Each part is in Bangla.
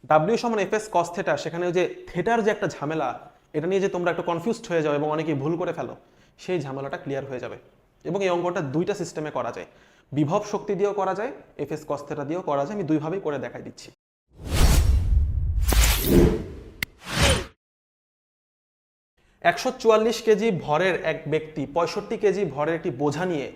ডাব্লিউ সমান এফ এস কস থেটা, সেখানে যে থেটার যে একটা ঝামেলা, এটা নিয়ে যে তোমরা একটু কনফিউজড হয়ে যাও এবং অনেকেই ভুল করে ফেলো, সেই ঝামেলাটা ক্লিয়ার হয়ে যাবে। এবং এই অঙ্কটা দুইটা সিস্টেমে করা যায়, বিভব শক্তি দিয়েও করা যায়, এফ এস কস থেটা দিয়েও করা যায়। আমি দুইভাবেই করে দেখাই দিচ্ছি। 144 কেজি ভরের এক ব্যক্তি 65 কেজি ভরের একটি বোঝা নিয়ে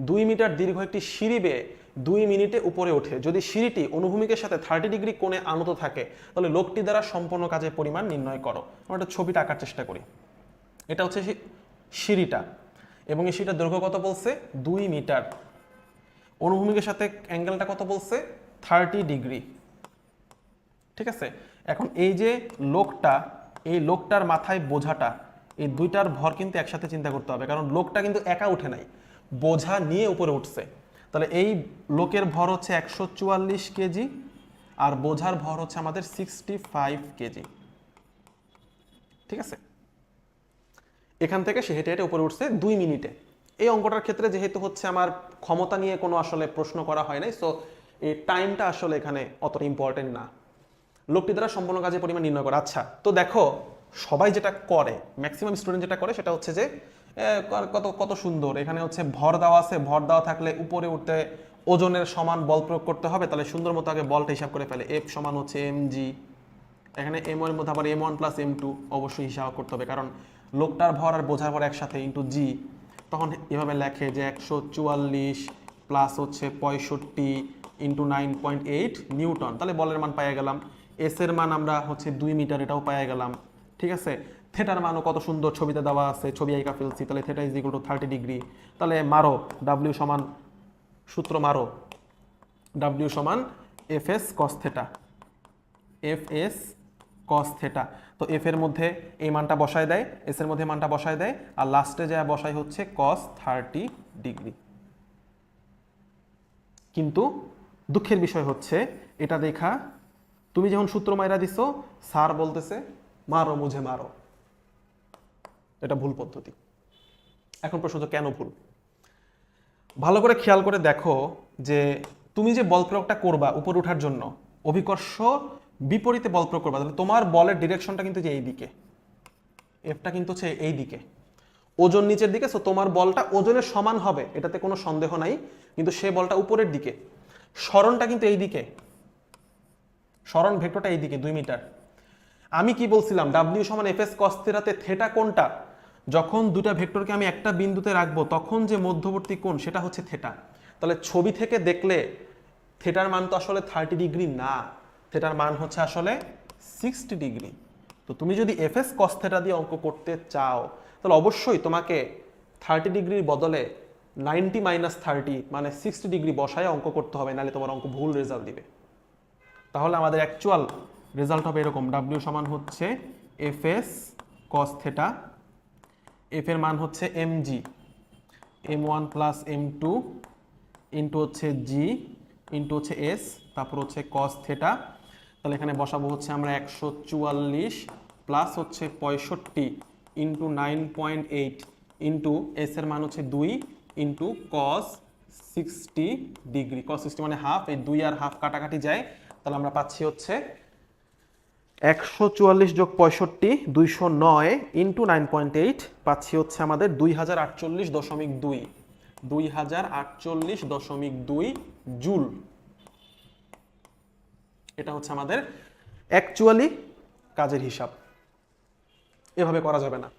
2 মিটার দীর্ঘ একটি সিঁড়ি বেয়ে 2 মিনিটে উপরে ওঠে। যদি সিঁড়িটি অনুভূমিকের সাথে 30 ডিগ্রি কোণে আনত থাকে, তাহলে লোকটি দ্বারা সম্পন্ন কাজের পরিমাণ নির্ণয় করো। আমরা একটা ছবিটা আঁকার চেষ্টা করি। এটা হচ্ছে সিঁড়িটা, এবং এই সিঁড়িটার দৈর্ঘ্য কত বলছে? 2 মিটার। অনুভূমিকের সাথে অ্যাঙ্গেলটা কত বলছে? 30 ডিগ্রি। ঠিক আছে, এখন এই যে লোকটা, এই লোকটার মাথায় বোঝাটা, এই দুইটার ভর কিন্তু একসাথে চিন্তা করতে হবে, কারণ লোকটা কিন্তু একা উঠে নাই, বোঝা নিয়ে উপরে উঠছে। তাহলে এই লোকের ভর হচ্ছে 144 কেজি, আর বোঝার ভর হচ্ছে আমাদের 65 কেজি। ঠিক আছে, এখান থেকে সে হেঁটে হেঁটে উপরে উঠছে 2 মিনিটে। এই অঙ্কটার ক্ষেত্রে যেহেতু হচ্ছে আমার ক্ষমতা নিয়ে কোনো আসলে প্রশ্ন করা হয় নাই, সো এই টাইমটা আসলে এখানে অতটা ইম্পর্টেন্ট না। লোকটি দ্বারা সম্পূর্ণ কাজের পরিমাণ নির্ণয় করা। আচ্ছা, তো দেখো সবাই যেটা করে, ম্যাক্সিমাম স্টুডেন্ট যেটা করে সেটা হচ্ছে যে কত কত সুন্দর, এখানে হচ্ছে ভর দেওয়া আছে, ভর দেওয়া থাকলে উপরে উঠতে ওজনের সমান বল প্রয়োগ করতে হবে, তাহলে সুন্দর মতো আগে বলটা হিসাব করে ফেলে। এফ সমান হচ্ছে এম জি, এখানে এম এর মধ্যে আবার M1 প্লাস M2 অবশ্যই হিসাব করতে হবে, কারণ লোকটার ভর আর বোঝার ভর একসাথে ইন্টু জি। তখন এভাবে লেখে যে 144 প্লাস হচ্ছে 65 ইন্টু 9.8 নিউটন, তাহলে বলের মান পাইয়া গেলাম। এস এর মান আমরা হচ্ছে 2 মিটার, এটাও পাইয়া গেলাম। ঠিক আছে, থেটার মানও কত সুন্দর ছবিতে দেওয়া আছে, ছবি আঁকা ফেলছি, তাহলে theta is equal to 30 degree. তাহলে মারো, ডাব্লিউ সমান, সূত্র মারো, ডাব্লিউ সমান F S cos theta, F S cos theta. তো এফ এর মধ্যে এই মানটা বসায় দেয়, এস এর মধ্যে মানটা বসায় দেয়, আর লাস্টে যা বসায় হচ্ছে কস 30 ডিগ্রি। কিন্তু দুঃখের বিষয় হচ্ছে এটা দেখা তুমি যখন সূত্র মাইরা দিছো, স্যার বলতেছে মারো মুঝে মারো। এটা ভুল পদ্ধতি। এখন প্রশ্ন হচ্ছে কেন ভুল? ভালো করে খেয়াল করে দেখো যে তুমি যে বল প্রয়োগটা করবা উপরে ওঠার জন্য, অভিকর্ষ বিপরীতে বল প্রয়োগ করবা, তাহলে তোমার বলের ডিরেকশনটা কিন্তু যে এই দিকে, এফটা কিন্তু হচ্ছে এই দিকে, ওজন নিচের দিকে, সো তোমার বলটা ওজনের সমান হবে, এটাতে কোনো সন্দেহ নাই, কিন্তু সে বলটা উপরের দিকে। সরণটা কিন্তু এই দিকে, সরণ ভেক্টরটা এই দিকে 2 মিটার। আমি কি বলছিলাম? ডাব্লিউ সমান এফ এস কস থেটাতে থেটা কোনটা? যখন দুটা ভেক্টরকে আমি একটা বিন্দুতে রাখবো তখন যে মধ্যবর্তী কোণ সেটা হচ্ছে থেটা। তাহলে ছবি থেকে দেখলে থেটার মান তো আসলে 30 ডিগ্রি না, থেটার মান হচ্ছে আসলে 60 ডিগ্রি। তো তুমি যদি এফ এস কস থেটা দিয়ে অঙ্ক করতে চাও, তাহলে অবশ্যই তোমাকে 30 ডিগ্রির বদলে 90 মাইনাস 30 মানে 60 ডিগ্রি বসায় অঙ্ক করতে হবে, নাহলে তোমার অঙ্ক ভুল রেজাল্ট দিবে। তাহলে আমাদের অ্যাকচুয়াল রেজাল্ট হবে এরকম, ডাব্লিউ সমান হচ্ছে F S cos theta, F এর মান হচ্ছে M G, M1 plus M2 into হচ্ছে জি ইন্টু হচ্ছে এস, তারপর হচ্ছে কস থেটা। তাহলে এখানে বসাবো হচ্ছে আমরা 144 প্লাস হচ্ছে 65 ইন্টু 9.8 ইন্টু এস এর মান হচ্ছে 2 ইন্টু কস 60 ডিগ্রি। কস 60 মানে হাফ, এই 2 আর হাফ কাটাকাটি যায়, তাহলে আমরা পাচ্ছি হচ্ছে 144 যোগ 65 209 ইন্টু 9.8, পাচ্ছি হচ্ছে আমাদের 2048.2 2048.2 জুল। এটা হচ্ছে আমাদের অ্যাকচুয়ালি কাজের হিসাব। এভাবে করা যাবে না,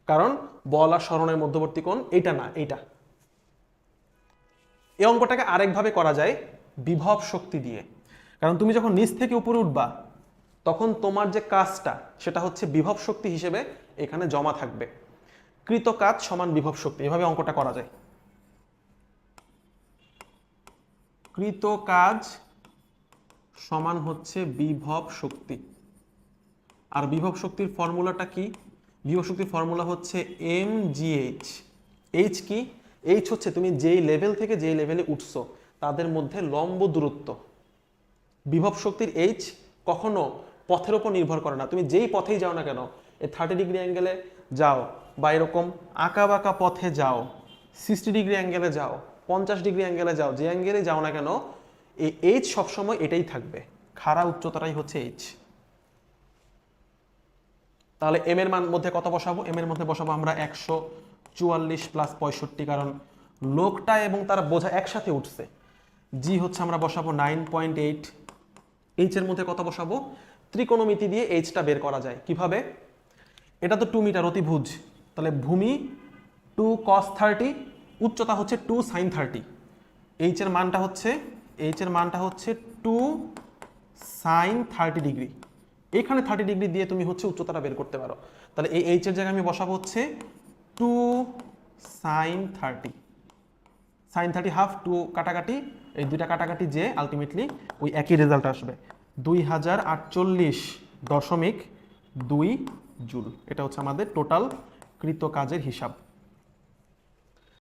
কারণ বল আর সরণের মধ্যবর্তী কোণ এইটা না, এইটা। এই অঙ্কটাকে আরেকভাবে করা যায়, বিভব শক্তি দিয়ে। কারণ তুমি যখন নিচ থেকে উপরে উঠবা তখন তোমার যে কাজটা সেটা হচ্ছে বিভব শক্তি হিসেবে এখানে জমা থাকবে। কৃত কাজ সমান বিভব শক্তি, এভাবে অঙ্কটা করা যায়। কৃত কাজ সমান হচ্ছে বিভব শক্তি। আর বিভব শক্তির ফর্মুলাটা কি? বিভব শক্তির ফর্মুলা হচ্ছে mgh। এইচ কি? এইচ হচ্ছে তুমি যেই লেভেল থেকে যেই লেভেলে উঠছো তাদের মধ্যে লম্ব দূরত্ব। বিভব শক্তির এইচ কখনো পথের উপর নির্ভর করে না, তুমি যেই পথেই যাও না কেন, এই 30 ডিগ্রি অ্যাঙ্গেলে যাও বা এরকম আঁকা বাঁকা পথে যাও, 60 ডিগ্রি অ্যাঙ্গেলে যাও, 50 ডিগ্রি অ্যাঙ্গেলে যাও, যে অ্যাঙ্গেলে যাও না কেন, এই এইচ সবসময় এটাই থাকবে। খাড়া উচ্চতাটাই হচ্ছে এইচ। তাহলে এম এর মান মধ্যে কত বসাবো? এম এর মধ্যে বসাবো আমরা 144 প্লাস 65, কারণ লোকটা এবং তার বোঝা একসাথে উঠছে। জি হচ্ছে আমরা বসাবো 9.8। এইচ এর মধ্যে কত বসাবো? ত্রিকোণমিতি দিয়ে এইচটা বের করা যায় কিভাবে? এটা তো 2 মিটার অতিভুজ, তাহলে ভূমি 2 cos 30, উচ্চতা হচ্ছে 2 sin 30। এইচ এর মানটা হচ্ছে 2 sin 30 ডিগ্রি। এখানে 30 ডিগ্রি দিয়ে তুমি হচ্ছে উচ্চতাটা বের করতে পারো। তাহলে এই এইচ এর জায়গায় আমি বসাবো হচ্ছে 2 sin 30। sin 30 হাফ, 2 কাটাকাটি, এই দুইটা কাটাকাটি যে আলটিমেটলি ওই একই রেজাল্ট আসবে, 2048.2 জুল। এটা হচ্ছে আমাদের টোটাল কৃত কাজের হিসাব।